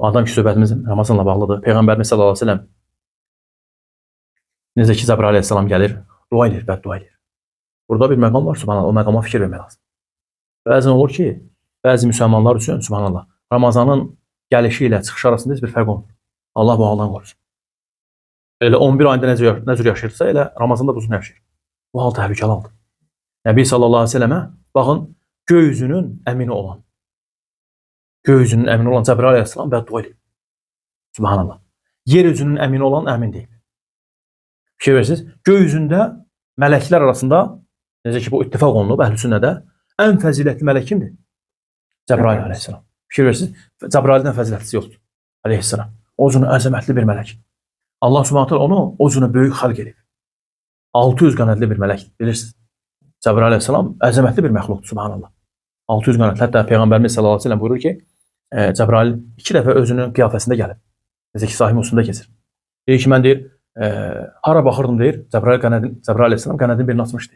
O adam ki söhbətimiz Ramazanla bağlıdır. Peyğəmbərimiz sallallahu aleyhi ve sellem necə ki Cəbrail aleyhissalam gəlir, dua edir, bəddua edir. Burada bir məqam var, subhanallah, o məqama fikir vermək lazım. Bəzən olur ki, bəzi müsəlmanlar üçün, subhanallah, Ramazanın gəlişi ilə çıxış arasında heç bir fərq olmur. Allah bu haldan qorusun. Elə 11 ayında nə cür yaşayırsa, elə Ramazanda da uzun yaşayır. Bu hal təhlükəli haldır. Nəbi sallallahu aleyhi ve sellemə baxın, göy üzünün əmini olan, Cəbrail aleyhissalam bəddua edir. Subhanallah. Yer üzünün əmini olan əmin deyil. Fikir verirsiniz, göy üzündə mələklər arasında, necə ki bu ittifaq olunub əhl-i-sünnədə, ən fəzilətli mələk kimdir? Cəbrail aleyhissalam. Fikir verirsiniz, Cəbraildən fəzilətlisi yoxdur. Aleyhissalam. O cür əzəmətli bir mələk. Allah subhanətə onu o cür böyük xalq edib. 600 qanadlı bir mələk, bilirsiniz. Cəbrail aleyhissalam əzəmətli bir məxluqdur, subhanallah. 600 qanadlı. Hətta Peyğəmbərimiz sallallahu aleyhi ve sellem buyurur ki, Cəbrail 2 dəfə özünün qiyafəsində gəlib. Necə ki, Sahih Müslimdə keçir. Deyir ki, mən deyir, hara baxırdım deyir, Cəbrail aleyhissalam qənədin birini açmışdı.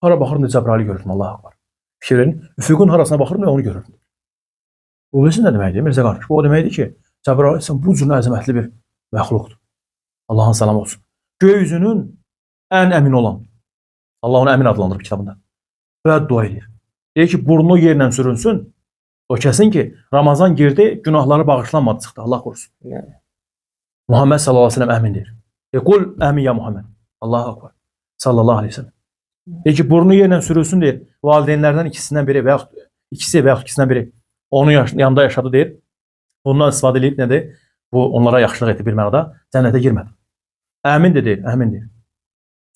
Hara baxırdım deyir, Cəbraili görürdüm, Allah akbar. Fikir verin, üfüqün harasına baxırdım və onu görürdüm. Bu bilsin nə deməkdir, Mirzə qardaş? Bu o deməkdir ki, Cəbrail aleyhissalam bu cür əzəmətli bir məxluqdur. Allahın salamı olsun. Göy üzünün ən əmin olan, Allah onu əmin adlandırıb kitabında. Və dua edir. Deyir ki, burnu yerlə sürünsün, o kəsin ki, Ramazan girdi, günahları bağışlanmadı çıxdı, Allah qorusun. Muhammed sallallahu aleyhi ve sellem əmindir. Qul əmin ya Muhammed. Allahu akbar. Sallallahu aleyhi ve sellem. Deyir ki, burnu yerlə sürülsün deyir. Valideynlərdən ikisindən biri və yaxud ikisindən biri onun yanında yaşadı deyir. Bundan istifadə edib nədir? Bu onlara yaxşılıq etdi bir mənada. Cənnətə girmədi. Əmindir deyir, əmindir.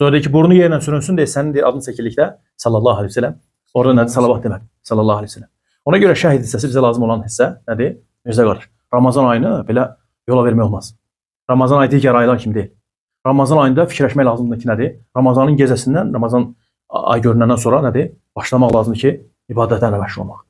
Sonra deyir ki, burnu yerlə sürülsün deyir, sənin deyir, adın çəkildikdə sallallahu aleyhi ve sellem. Orada nədir? Salavat demək. Sallallahu aleyhi ve sellem. Ona görə şəhid hissəsi bizə lazım olan hissə nədir? Mirzə qardaş. Ramazan ayını belə yola vermək olmaz. Ramazan ayı digər aylar kimi deyil. Ramazan ayında fikirləşmək lazımdır ki, nədir? Ramazanın gecəsindən, Ramazan ay görünəndən sonra nədir? Başlamaq lazımdır ki, ibadətlərlə məşğul olmaq.